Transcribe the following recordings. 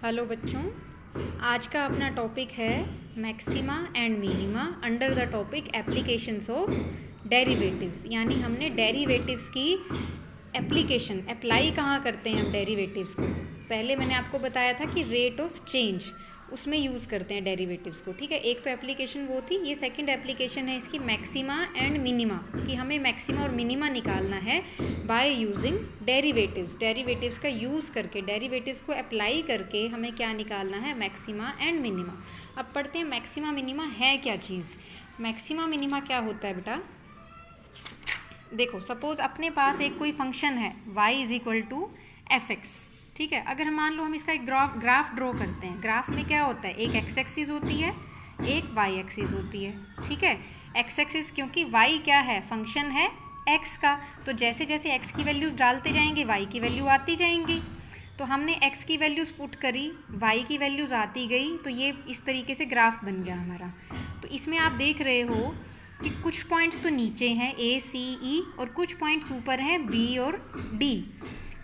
Hello बच्चों, आज का अपना टॉपिक है maxima and minima under the topic applications of derivatives. यानी हमने डेरिवेटिव्स की एप्लीकेशन अप्लाई कहाँ करते हैं हम डेरिवेटिव्स को। पहले मैंने आपको बताया था कि रेट ऑफ चेंज उसमें यूज़ करते हैं डेरिवेटिव्स को। ठीक है, एक तो एप्लीकेशन वो थी, ये सेकंड एप्लीकेशन है इसकी मैक्सिमा एंड मिनिमा, कि हमें मैक्सिमा और मिनिमा निकालना है बाय यूजिंग डेरिवेटिव्स। डेरिवेटिव्स का यूज़ करके, डेरिवेटिव्स को अप्लाई करके हमें क्या निकालना है, मैक्सिमा एंड मिनिमा। अब पढ़ते हैं मैक्सिमा मिनिमा है क्या चीज़। मैक्सिमा मिनिमा क्या होता है बेटा, देखो सपोज अपने पास एक कोई फंक्शन है y is equal to F X. ठीक है, अगर मान लो हम इसका एक ग्राफ ड्रॉ करते हैं। ग्राफ में क्या होता है, एक एक्स एक्सिस होती है, एक वाई एक्सिस होती है। ठीक है, एक्स एक्सिस क्योंकि y क्या है, फंक्शन है x का, तो जैसे जैसे x की वैल्यूज़ डालते जाएंगे y की वैल्यू आती जाएंगी। तो हमने x की वैल्यूज़ पुट करी, y की वैल्यूज़ आती गई, तो ये इस तरीके से ग्राफ बन गया हमारा। तो इसमें आप देख रहे हो कि कुछ पॉइंट्स तो नीचे हैं A, C, E और कुछ पॉइंट्स ऊपर हैं B और D।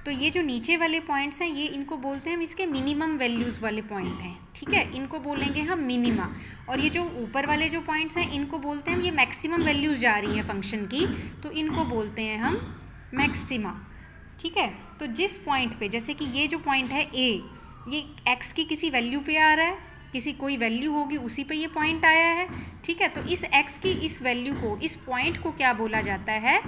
तो ये जो नीचे वाले पॉइंट्स हैं, ये इनको बोलते हैं हम इसके मिनिमम वैल्यूज़ वाले पॉइंट हैं। ठीक है, इनको बोलेंगे हम मिनिमा। और ये जो ऊपर वाले जो पॉइंट्स हैं, इनको बोलते हैं हम, ये मैक्सिमम वैल्यूज़ जा रही हैं फंक्शन की, तो इनको बोलते हैं हम मैक्सिमा। ठीक है, तो जिस पॉइंट पे, जैसे कि ये जो पॉइंट है A, ये x की किसी वैल्यू पे आ रहा है, किसी कोई वैल्यू होगी उसी पे ये पॉइंट आया है। ठीक है, तो इस x की इस वैल्यू को, इस पॉइंट को क्या बोला जाता है,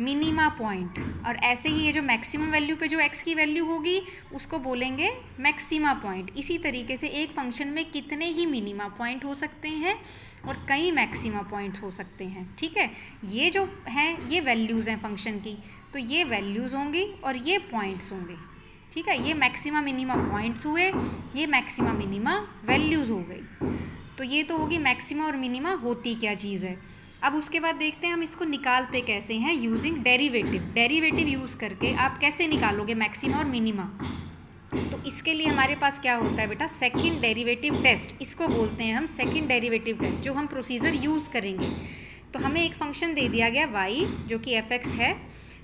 मिनिमा पॉइंट। और ऐसे ही ये जो मैक्सिमम वैल्यू पे जो x की वैल्यू होगी उसको बोलेंगे मैक्सिमा पॉइंट। इसी तरीके से एक फंक्शन में कितने ही मिनिमा पॉइंट हो सकते हैं और कई मैक्सिमा पॉइंट्स हो सकते हैं। ठीक है, ये जो हैं ये वैल्यूज़ हैं फंक्शन की, तो ये वैल्यूज़ होंगी और ये पॉइंट्स होंगे। ठीक है, ये मैक्सिमा मिनिमा पॉइंट्स हुए, ये मैक्सिमा मिनिमा वैल्यूज़ हो गई। तो ये तो होगी मैक्सिमा और मिनिमा होती क्या चीज़ है। अब उसके बाद देखते हैं हम इसको निकालते कैसे हैं, यूजिंग डेरिवेटिव। डेरिवेटिव यूज़ करके आप कैसे निकालोगे मैक्सिमा और मिनिमा। तो इसके लिए हमारे पास क्या होता है बेटा, सेकंड डेरिवेटिव टेस्ट, इसको बोलते हैं हम सेकंड डेरिवेटिव टेस्ट, जो हम प्रोसीजर यूज़ करेंगे। तो हमें एक फंक्शन दे दिया गया y, जो कि एफ एक्स है।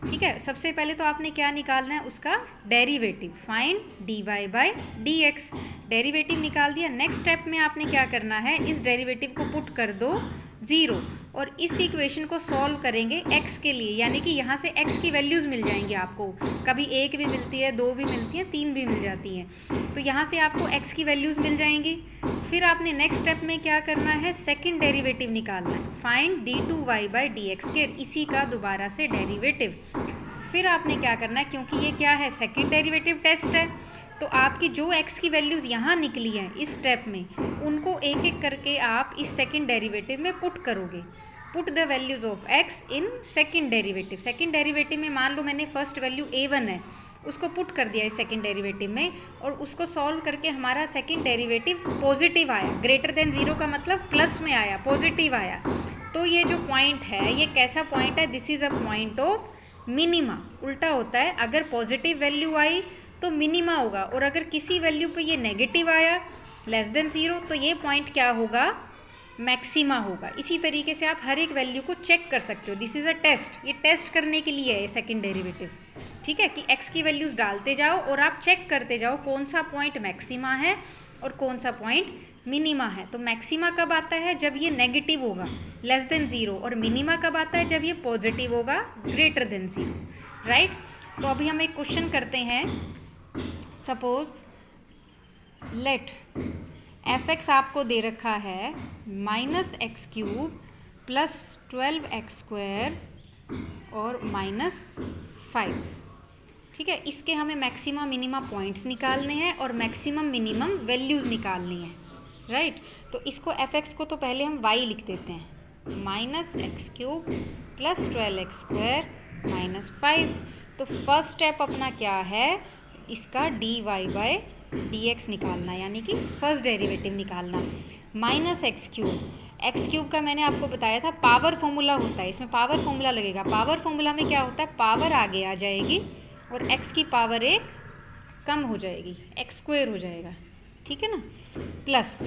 ठीक है, सबसे पहले तो आपने क्या निकालना है, उसका derivative, find dy by dx। Derivative निकाल दिया। नेक्स्ट स्टेप में आपने क्या करना है, इस डेरिवेटिव को पुट कर दो 0 और इस इक्वेशन को सॉल्व करेंगे x के लिए, यानी कि यहाँ से x की वैल्यूज़ मिल जाएंगी आपको। कभी 1 भी मिलती है, 2 भी मिलती हैं, 3 भी मिल जाती हैं। तो यहाँ से आपको x की वैल्यूज़ मिल जाएंगी। फिर आपने नेक्स्ट स्टेप में क्या करना है, सेकंड डेरिवेटिव निकालना है, फाइंड d2y बाई dx के, इसी का दोबारा से डेरिवेटिव। फिर आपने क्या करना है, क्योंकि ये क्या है, सेकंड डेरिवेटिव टेस्ट है, तो आपकी जो x की वैल्यूज़ यहाँ निकली हैं इस स्टेप में, उनको एक एक करके आप इस सेकंड डेरिवेटिव में पुट करोगे। Put the values of x in second derivative. Second derivative में मान लो मैंने फर्स्ट वैल्यू a1 है, उसको पुट कर दिया इस सेकंड डेरिवेटिव में, और उसको सॉल्व करके हमारा सेकंड डेरिवेटिव पॉजिटिव आया। ग्रेटर देन 0 का मतलब प्लस में आया, पॉजिटिव आया। तो ये जो पॉइंट है, ये कैसा पॉइंट है, this is a point of minima. उल्टा होता है, अगर पॉजिटिव वैल्यू आई तो मिनिमा होगा, और अगर किसी वैल्यू पे ये नेगेटिव आया लेस देन 0, तो ये पॉइंट क्या होगा, मैक्सिमा होगा। इसी तरीके से आप हर एक वैल्यू को चेक कर सकते हो। दिस इज़ अ टेस्ट, ये टेस्ट करने के लिए है सेकंड डेरिवेटिव। ठीक है, कि x की वैल्यूज़ डालते जाओ और आप चेक करते जाओ कौन सा पॉइंट मैक्सिमा है और कौन सा पॉइंट मिनिमा है। तो मैक्सिमा कब आता है, जब ये नेगेटिव होगा लेस देन 0, और मिनिमा कब आता है, जब ये पॉजिटिव होगा ग्रेटर देन 0। राइट, तो अभी हम एक क्वेश्चन करते हैं। सपोज लेट एफ एक्स आपको दे रखा है -x³ प्लस 12x² और -5। ठीक है, इसके हमें मैक्सिमा मिनिमा पॉइंट्स निकालने हैं और मैक्सिमम मिनिमम वैल्यूज़ निकालनी है। राइट, तो इसको एफ एक्स को तो पहले हम y लिख देते हैं, -x³ प्लस 12x² -5। तो फर्स्ट स्टेप अपना क्या है, इसका dy बाई dx निकालना, यानी कि फर्स्ट डेरिवेटिव निकालना। -x³ का मैंने आपको बताया था पावर फॉर्मूला होता है, इसमें पावर फॉर्मूला लगेगा। पावर फॉर्मूला में क्या होता है, पावर आगे आ जाएगी और x की पावर 1 कम हो जाएगी, x² हो जाएगा। ठीक है ना, प्लस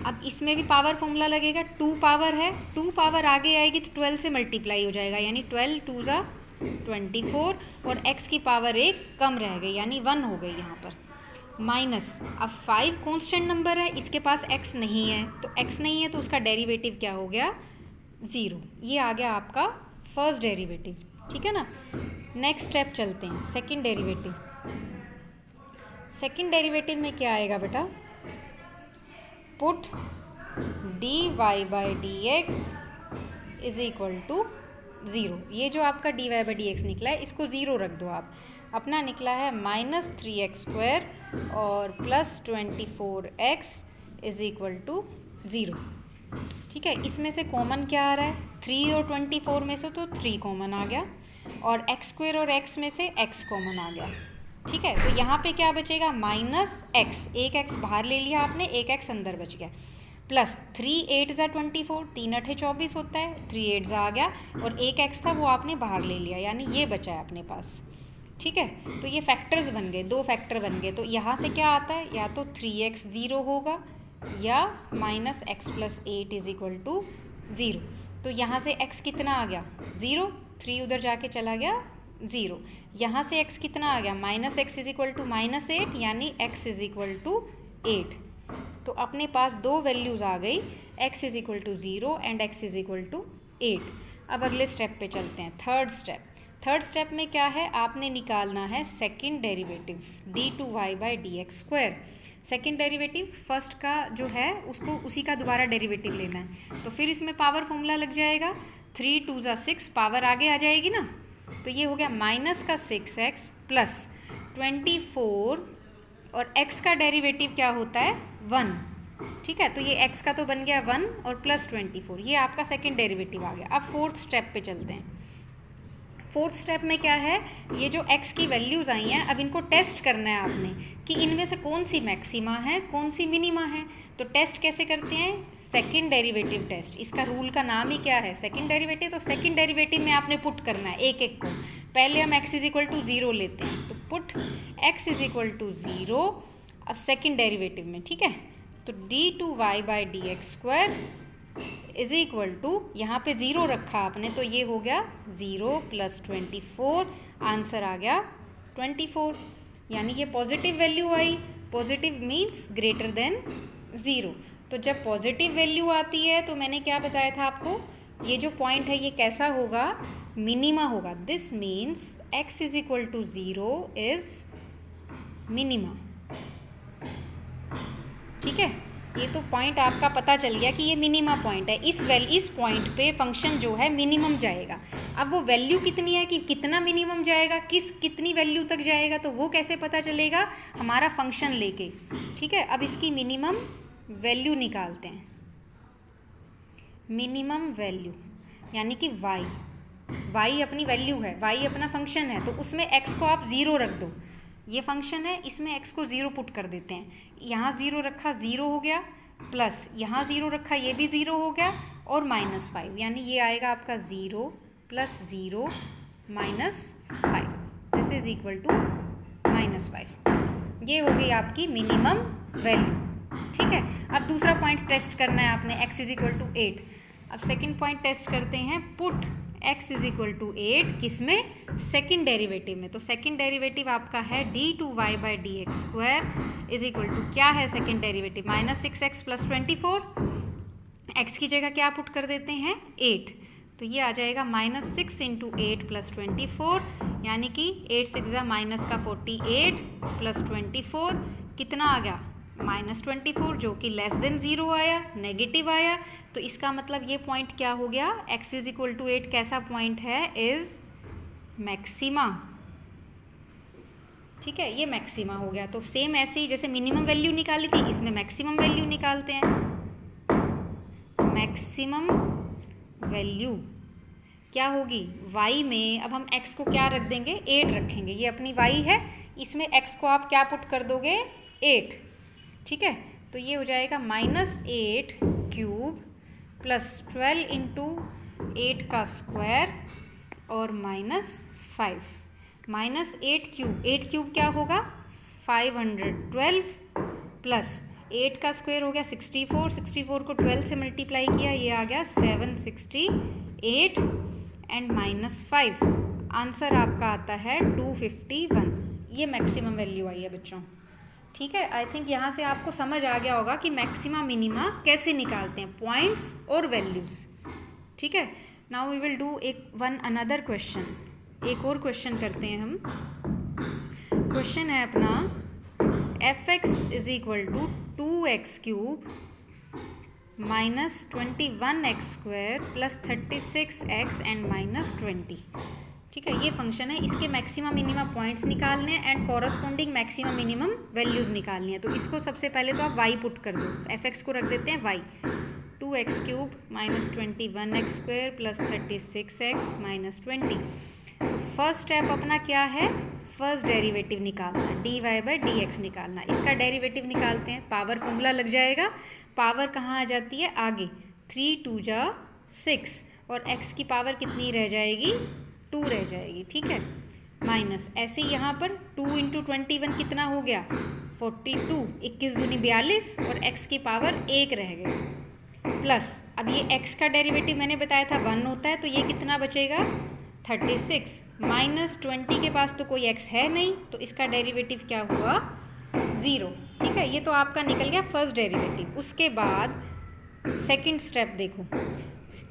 अब इसमें भी पावर फॉर्मूला लगेगा, 2 पावर है, 2 पावर आगे आएगी तो 12 से मल्टीप्लाई हो जाएगा, यानी 12 2 ज़ा 24, और x की पावर 1 कम रह गई, यानी 1 हो गई यहाँ पर। माइनस, अब 5 कांस्टेंट नंबर है, इसके पास x नहीं है, तो x नहीं है तो उसका डेरिवेटिव क्या हो गया, 0। ये आ गया आपका फर्स्ट डेरिवेटिव, ठीक है ना। नेक्स्ट स्टेप चलते हैं, सेकंड डेरिवेटिव। सेकंड डेरिवेटिव में क्या आएगा बेटा, put dy by D X is equal to 0। ये जो आपका dy बाई डी एक्स निकला है इसको 0 रख दो आप, अपना निकला है -3x² और +24x इज इक्वल टू 0। ठीक है, इसमें से कॉमन क्या आ रहा है, 3 और 24 में से तो 3 कॉमन आ गया, और x² और x में से x कॉमन आ गया। ठीक है, तो यहाँ पे क्या बचेगा, -x, एक x बाहर ले लिया आपने, एक x अंदर बच गया, प्लस 3 8 ज़ा 24, 3 8 24 होता है, 3 8 ज़ा आ गया, और एक x था वो आपने बाहर ले लिया, यानी ये बचा है अपने पास। ठीक है, तो ये फैक्टर्स बन गए, 2 फैक्टर बन गए। तो यहाँ से क्या आता है, या तो 3x 0 होगा या -x + 8 इज इक्वल टू 0। तो यहाँ से x कितना आ गया, 0, 3 उधर जाके चला गया 0। यहाँ से x कितना आ गया, -x इज इक्वल टू -8, यानी x इज इक्वल टू 8। तो अपने पास 2 वैल्यूज़ आ गई, x is equal to 0 and x is equal to 8। अब अगले स्टेप पे चलते हैं, थर्ड स्टेप। थर्ड स्टेप में क्या है, आपने निकालना है second derivative d2y by D X square. Second derivative first का जो है उसको उसी का दोबारा डेरिवेटिव लेना है, तो फिर इसमें पावर फॉर्मूला लग जाएगा, 3 2 ज़ा 6, पावर आगे आ जाएगी ना, तो ये हो गया माइनस का 6x प्लस 24, और x का डेरिवेटिव क्या होता है, 1। ठीक है, तो ये x का तो बन गया 1 और प्लस 24, ये आपका सेकेंड डेरिवेटिव आ गया। अब फोर्थ स्टेप पे चलते हैं। फोर्थ स्टेप में क्या है, ये जो x की वैल्यूज़ आई हैं, अब इनको टेस्ट करना है आपने कि इनमें से कौन सी मैक्सिमा है, कौन सी मिनिमा है। तो टेस्ट कैसे करते हैं, सेकंड डेरिवेटिव टेस्ट, इसका रूल का नाम ही क्या है, सेकंड डेरिवेटिव। तो सेकंड डेरिवेटिव में आपने पुट करना है एक एक को। पहले हम x इज इक्वल टू 0 लेते हैं, तो put x is equal to 0 अब सेकंड डेरिवेटिव में। ठीक है, तो d2y by D X square is equal to, यहाँ पे 0 रखा आपने, तो ये हो गया 0 + 24, आंसर आ गया 24, यानी ये पॉजिटिव वैल्यू आई। Positive means greater than 0। तो जब पॉजिटिव वैल्यू आती है तो मैंने क्या बताया था आपको, ये जो पॉइंट है ये कैसा होगा, मिनिमा होगा। This means x is equal to 0 is minima. ठीक है, ये तो पॉइंट आपका पता चल गया कि ये मिनिमा पॉइंट है। इस पॉइंट पे फंक्शन जो है मिनिमम जाएगा। अब वो वैल्यू कितनी है कि कितना मिनिमम जाएगा, कितनी वैल्यू तक जाएगा, तो वो कैसे पता चलेगा, हमारा फंक्शन लेके। ठीक है, अब इसकी मिनिमम वैल्यू निकालते हैं। मिनिमम वैल्यू यानी कि y अपनी वैल्यू है, y अपना फंक्शन है, तो उसमें x को आप 0 रख दो। ये फंक्शन है, इसमें x को 0 पुट कर देते हैं। यहाँ 0 रखा, 0 हो गया, प्लस यहाँ 0 रखा, ये भी 0 हो गया, और -5, यानी ये आएगा आपका 0 + 0 -5, दिस इज इक्वल टू -5। ये हो गई आपकी मिनिमम वैल्यू। ठीक है, अब दूसरा पॉइंट टेस्ट करना है आपने, x इज इक्वल टू 8। अब सेकेंड पॉइंट टेस्ट करते हैं, put x is equal to 8 किसमें, सेकेंड डेरिवेटिव में। तो सेकेंड डेरिवेटिव आपका है d2y by D X square is equal to, क्या है सेकेंड डेरिवेटिव, -6x + 24, x की जगह क्या पुट कर देते हैं, 8, तो ये आ जाएगा -6 × 8 + 24, यानी कि 8 6 ज़ा -48 + 24 कितना आ गया, -24, जो कि लेस देन 0 आया, नेगेटिव आया। तो इसका मतलब ये पॉइंट क्या हो गया, x इज इक्वल टू 8 कैसा पॉइंट है, इज मैक्सिमा। ठीक है, ये मैक्सिमा हो गया। तो सेम ऐसे ही जैसे मिनिमम वैल्यू निकाली थी, इसमें मैक्सिमम वैल्यू निकालते हैं। मैक्सिमम वैल्यू क्या होगी, y में, अब हम x को क्या रख देंगे, 8 रखेंगे, ये अपनी y है, इसमें x को आप क्या पुट कर दोगे, 8। ठीक है, तो ये हो जाएगा -8 क्यूब प्लस 12 × 8 का स्क्वायर और -5, -8 क्यूब, 8 क्यूब क्या होगा, 512, प्लस 8 का स्क्वायर हो गया 64, 64 को 12 से मल्टीप्लाई किया, ये आ गया 768 एंड -5, आंसर आपका आता है 251। ये मैक्सिमम वैल्यू आई है बच्चों। ठीक है, आई थिंक यहाँ से आपको समझ आ गया होगा कि मैक्सिमा मिनिमा कैसे निकालते हैं, पॉइंट्स और वैल्यूज़। ठीक है, now we will do one another question. एक और क्वेश्चन करते हैं हम। क्वेश्चन है अपना f(x) = 2x³ minus 21x² plus 36x and minus 20। ठीक है, ये फंक्शन है, इसके मैक्सिमम मिनिमम पॉइंट्स निकालने हैं and corresponding maximum minimum values निकालनी है। तो इसको सबसे पहले तो आप y पुट कर दो, f(x) को रख देते हैं y, 2x³ minus 21x² plus 36x minus 20। तो फर्स्ट स्टेप अपना क्या है, फर्स्ट डेरिवेटिव निकालना, dy/dx निकालना। इसका डेरिवेटिव निकालते हैं, पावर फॉर्मूला लग जाएगा, पावर कहाँ आ जाती है आगे, 3 2 जा 6 और x की पावर कितनी रह जाएगी, 2 रह जाएगी। ठीक है, माइनस ऐसे ही यहाँ पर 2 × 21 कितना हो गया, 42, 21 दूनी 42 और x की पावर 1 रह गई, प्लस अब ये x का डेरिवेटिव मैंने बताया था 1 होता है, तो ये कितना बचेगा 36, माइनस 20 के पास तो कोई x है नहीं, तो इसका डेरिवेटिव क्या हुआ 0। ठीक है, ये तो आपका निकल गया फर्स्ट डेरिवेटिव। उसके बाद सेकंड स्टेप देखो,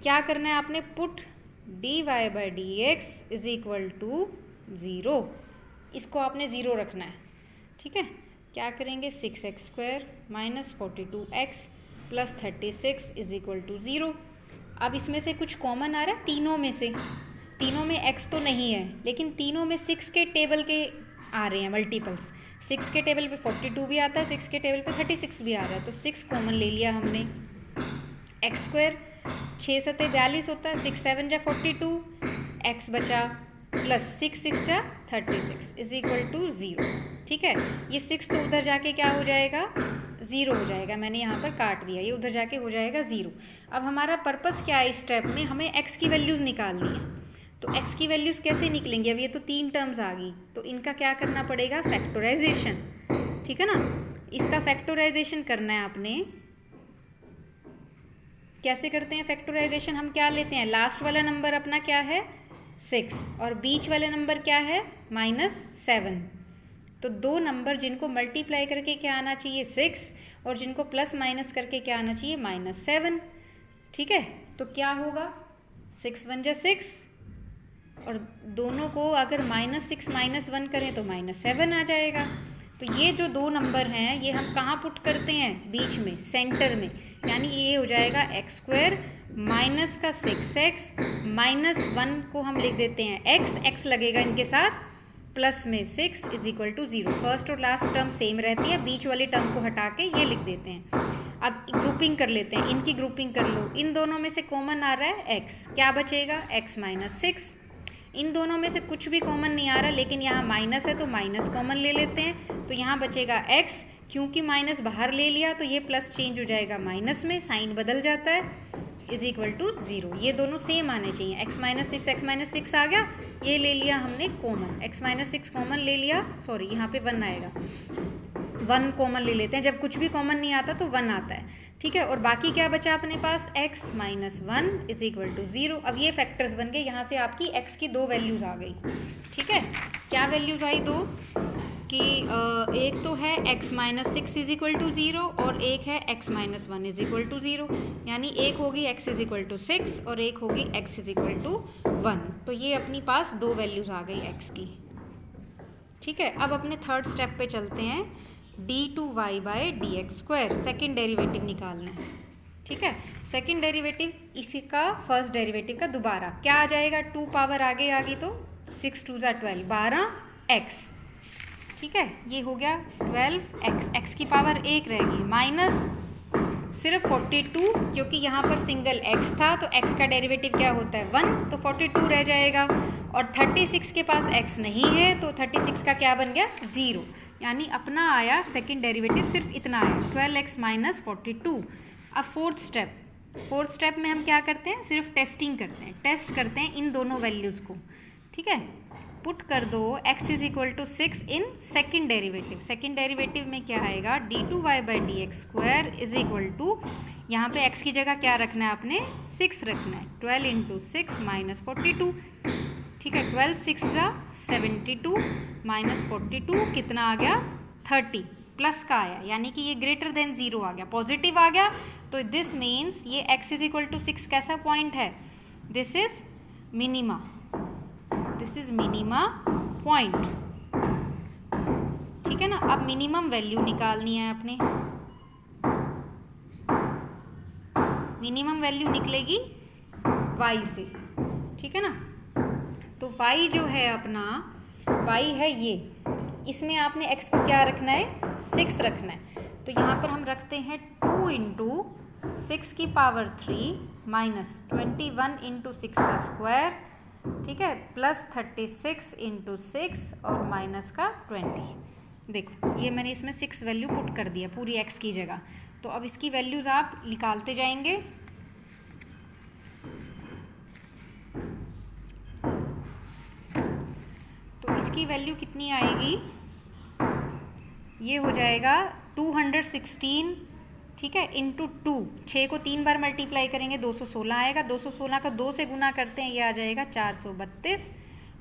क्या करना है आपने, पुट dy/dx = 0, इसको आपने 0 रखना है। ठीक है, क्या करेंगे, 6x² माइनस 42x प्लस 36 = 0। अब इसमें से कुछ कॉमन आ रहा है, तीनों में x तो नहीं है, लेकिन तीनों में 6 के टेबल के आ रहे हैं मल्टीपल्स। 6 के टेबल पे 42 भी आता है, 6 के टेबल पे 36 भी आ रहा है, तो 6 कॉमन ले लिया हमने। x² 6 7 42 होता है, 6 7 जा 42, x बचा प्लस 6 6 जा 36 = 0। ठीक है, ये 6 तो उधर जाके क्या हो जाएगा, 0 हो जाएगा, मैंने यहाँ पर काट दिया, ये उधर जाके हो जाएगा 0। अब हमारा पर्पस क्या है, इस स्टेप में हमें x की वैल्यूज़ निकालनी है। तो x की वैल्यूज़ कैसे निकलेंगी, अब ये तो 3 टर्म्स आ गई, तो इनका क्या करना पड़ेगा, फैक्टराइजेशन। ठीक है ना, इसका फैक्टराइजेशन करना है आपने। कैसे करते हैं फैक्टराइजेशन, हम क्या लेते हैं, लास्ट वाला नंबर अपना क्या है 6 और बीच वाला नंबर क्या है -7। तो दो नंबर जिनको मल्टीप्लाई करके क्या आना चाहिए 6 और जिनको प्लस माइनस करके क्या आना चाहिए -7। ठीक है, तो क्या होगा, 6 1 जा 6 और दोनों को अगर -6 -1 करें तो -7 आ जाएगा। तो ये जो दो नंबर हैं ये हम कहाँ पुट करते हैं, बीच में, सेंटर में, यानी ये हो जाएगा x² माइनस का 6x -1 को हम लिख देते हैं x लगेगा इनके साथ, प्लस में 6 = 0। फर्स्ट और लास्ट टर्म सेम रहती है, बीच वाली टर्म को हटा के ये लिख देते हैं। अब ग्रुपिंग कर लेते हैं, इनकी ग्रुपिंग कर लो, इन दोनों में से कॉमन आ रहा है x, क्या बचेगा x -6। इन दोनों में से कुछ भी कॉमन नहीं आ रहा, लेकिन यहाँ माइनस है तो माइनस कॉमन ले लेते हैं, तो यहाँ बचेगा x, क्योंकि माइनस बाहर ले लिया तो ये प्लस चेंज हो जाएगा माइनस में, साइन बदल जाता है, = 0। ये दोनों सेम आने चाहिए, x -6 आ गया, ये ले लिया हमने कॉमन, x -6 कॉमन ले लिया, सॉरी यहाँ पे 1 आएगा, 1 कॉमन ले लेते हैं, जब कुछ भी कॉमन नहीं आता तो 1 आता है। ठीक है, और बाकी क्या बचा अपने पास, x -1 = 0। अब ये फैक्टर्स बन गए, यहाँ से आपकी x की दो वैल्यूज़ आ गई। ठीक है, क्या वैल्यूज़ आई दो, कि एक तो है x -6 = 0 और एक है x -1 = 0, यानी एक होगी x = 6 और एक होगी x = 1। तो ये अपनी पास दो वैल्यूज़ आ गई x की। ठीक है, अब अपने थर्ड स्टेप पे चलते हैं, d2y/dx², सेकेंड डेरिवेटिव निकालना है। ठीक है, सेकेंड डेरिवेटिव इसी का फर्स्ट डेरिवेटिव का दोबारा क्या आ जाएगा, 2 पावर आगे आ गई तो 6 2 जा 12, 12x। ठीक है, ये हो गया 12x, x की पावर 1 रहेगी, माइनस सिर्फ 42, क्योंकि यहाँ पर सिंगल x था तो x का डेरिवेटिव क्या होता है 1, तो 42 रह जाएगा, और 36 के पास x नहीं है तो 36 का क्या बन गया 0, यानी अपना आया सेकंड डेरिवेटिव सिर्फ इतना आया, 12x - 42। अब फोर्थ स्टेप में हम क्या करते हैं, सिर्फ टेस्टिंग करते हैं, टेस्ट करते हैं इन दोनों वैल्यूज़ को। ठीक है, पुट कर दो x = 6 इन सेकेंड डेरिवेटिव में क्या आएगा, d2y/dx² = यहाँ पे x की जगह क्या रखना है आपने 6 रखना है, 12 × 6 - 42। ठीक है, 12 6 जा 72 -42 कितना आ गया 30, प्लस का आया, यानी कि ये ग्रेटर देन 0 आ गया, पॉजिटिव आ गया, तो दिस मीन्स ये x इज इक्वल टू 6 कैसा पॉइंट है, this is minima, this is minima point. ठीक है ना। अब मिनिमम वैल्यू निकालनी है अपने, मिनिमम वैल्यू निकलेगी y से, ठीक है ना। तो y जो है अपना, y है ये, इसमें आपने x को क्या रखना है, 6 रखना है। तो यहाँ पर हम रखते हैं 2 इंटू 6 की पावर 3 माइनस 21 इंटू 6 का स्क्वायर, ठीक है, प्लस 36 इंटू 6 और माइनस का 20। देखो ये मैंने इसमें 6 वैल्यू पुट कर दिया पूरी x की जगह। तो अब इसकी वैल्यूज़ आप निकालते जाएंगे। तो इसकी वैल्यू कितनी आएगी, ये हो जाएगा 216, ठीक है, इंटू 2, 6 को 3 बार मल्टीप्लाई करेंगे 216 आएगा, 216 का 2 से गुना करते हैं, ये आ जाएगा 432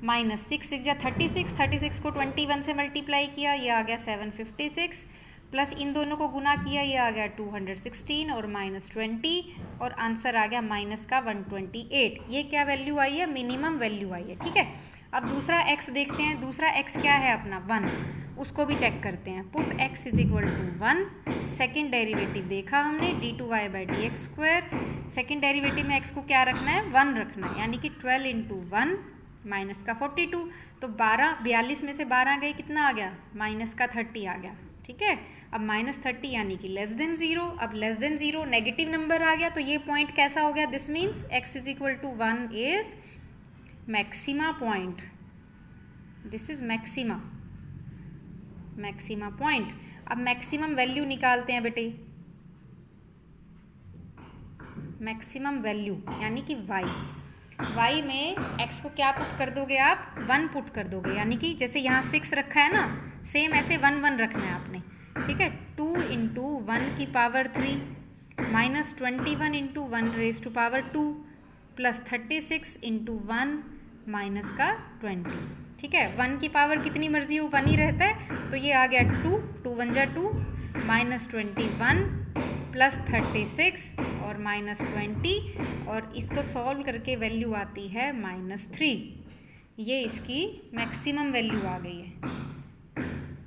माइनस 6 6 या 36, 36 को 21 से मल्टीप्लाई किया, ये आ गया 756, प्लस इन दोनों को गुना किया, ये आ गया 216 और माइनस 20 और आंसर आ गया माइनस का 128। ये क्या वैल्यू आई है, मिनिमम वैल्यू आई है, ठीक है। अब दूसरा x देखते हैं, दूसरा x क्या है अपना 1, उसको भी चेक करते हैं। Put x is equal to 1, second derivative देखा हमने d2y/dx², सेकेंड डेरिवेटिव में x को क्या रखना है, 1 रखना है, यानी कि 12 इंटू 1 माइनस का 42, तो 42 में से 12 गई, कितना आ गया, माइनस का 30 आ गया, ठीक है। अब माइनस 30 यानी कि लेस देन 0, अब लेस देन 0 नेगेटिव नंबर आ गया, तो ये पॉइंट कैसा हो गया, this means x is equal to 1 is maxima point, this is maxima, maxima point. अब मैक्सिमम वैल्यू निकालते हैं बेटे, मैक्सिमम वैल्यू यानी कि y में x को क्या पुट कर दोगे आप, 1 पुट कर दोगे, यानी कि जैसे यहाँ 6 रखा है ना, सेम ऐसे 1 1 रखना है आपने, ठीक है। 2 इंटू 1 की power 3 minus 21 into 1 raise to power 2 plus 36 into 1 minus का 20, ठीक है। 1 की पावर कितनी मर्जी हो 1 ही रहता है, तो ये आ गया 2 2 1 जा 2 माइनस 21 प्लस 36 और माइनस 20, और इसको सॉल्व करके वैल्यू आती है -3। ये इसकी मैक्सिमम वैल्यू आ गई है।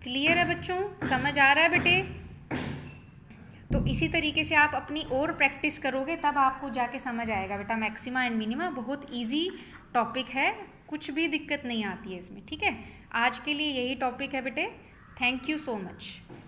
क्लियर है बच्चों, समझ आ रहा है बेटे। तो इसी तरीके से आप अपनी और प्रैक्टिस करोगे तब आपको जाके समझ आएगा बेटा। मैक्सिमा एंड मिनिमा बहुत इजी टॉपिक है, कुछ भी दिक्कत नहीं आती है इसमें, ठीक है। आज के लिए यही टॉपिक है बेटे। Thank you so much.